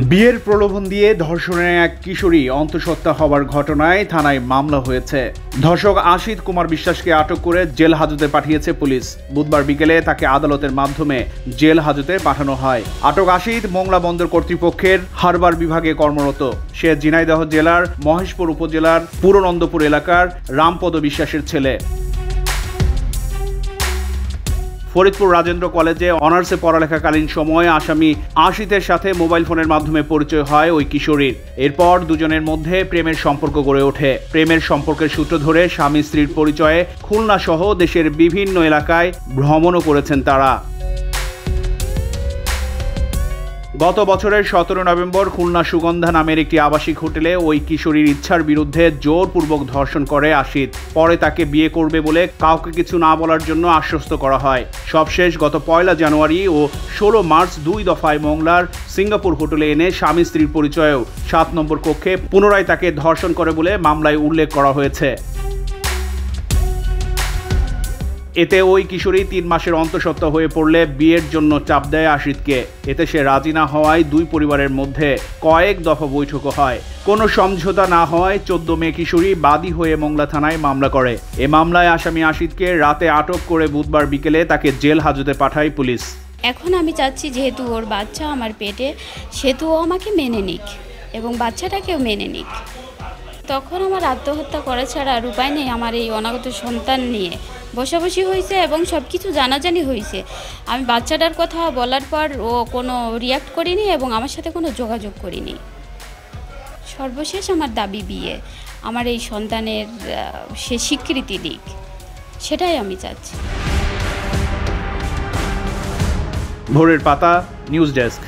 বিয়ের প্রলোভন দিয়ে ধর্ষণের এক কিশোরী অন্তঃসত্ত্বা হওয়ার ঘটনায় থানায় মামলা হয়েছে। ধর্ষক আশিত কুমার বিশ্বাসকে আটক করে জেল হাজতে পাঠিয়েছে পুলিশ। বুধবার বিকেলে তাকে আদালতের মাধ্যমে জেল হাজতে পাঠানো হয়। আটক আশিত মোংলা বন্দর কর্তৃপক্ষের হারবার বিভাগে কর্মরত। সে ঝিনাইদহ জেলার মহেশপুর উপজেলার পুরনন্দপুর এলাকার রামপদ বিশ্বাসের ছেলে। ফরিদপুর রাজেন্দ্র কলেজে অনার্সে পড়ালেখাকালীন সময়ে আসামি আশিতের সাথে মোবাইল ফোনের মাধ্যমে পরিচয় হয় ওই কিশোরীর। এরপর দুজনের মধ্যে প্রেমের সম্পর্ক গড়ে ওঠে। প্রেমের সম্পর্কের সূত্র ধরে স্বামী স্ত্রীর পরিচয়ে খুলনা সহ দেশের বিভিন্ন এলাকায় ভ্রমণও করেছেন তারা। গত বছরের 17 নভেম্বর খুলনা সুগন্ধা নামের একটি আবাসিক হোটেলে ওই কিশোরীর ইচ্ছার বিরুদ্ধে জোরপূর্বক ধর্ষণ করে আশিত। পরে তাকে বিয়ে করবে বলে কাউকে কিছু না বলার জন্য আশ্বস্ত করা হয়। সবশেষ গত 1 জানুয়ারি ও 16 মার্চ 2 দফায় মোংলার সিঙ্গাপুর হোটেলে এনে স্বামী স্ত্রীর পরিচয়েও 7 নম্বর কক্ষে পুনরায় তাকে ধর্ষণ করে বলে মামলায় উল্লেখ করা হয়েছে। এতে ওই কিশোরী 3 মাসের অন্তঃসত্ত্বা হয়ে পড়লে বিয়ের জন্য চাপ দেয় আশিতকে। এতে সে রাজি না হওয়ায় দুই পরিবারের মধ্যে কয়েক দফা বৈঠকও হয়। কোনো সমঝোতা না হওয়ায় 14 মে কিশোরী বাদী হয়ে মোংলা থানায় মামলা করে। এ মামলায় আসামি আশিতকে রাতে আটক করে বুধবার বিকেলে তাকে জেল হাজতে পাঠায় পুলিশ। এখন আমি চাচ্ছি, যেহেতু ওর বাচ্চা আমার পেটে, সেহেতু ও আমাকে মেনে নিক এবং বাচ্চাটাকেও মেনে নিক। তখন আমার আত্মহত্যা করা ছাড়া আর উপায় নেই। আমার এই অনাগত সন্তান নিয়ে বসাবসি হয়েছে এবং সব কিছু জানাজানি হয়েছে। আমি বাচ্চাটার কথা বলার পর ও কোনো রিয়াক্ট করিনি এবং আমার সাথে কোনো যোগাযোগ করিনি। সর্বশেষ আমার দাবি বিয়ে, আমার এই সন্তানের সে স্বীকৃতি দিক, সেটাই আমি চাচ্ছি। ভোরের পাতা, নিউজ ডেস্ক।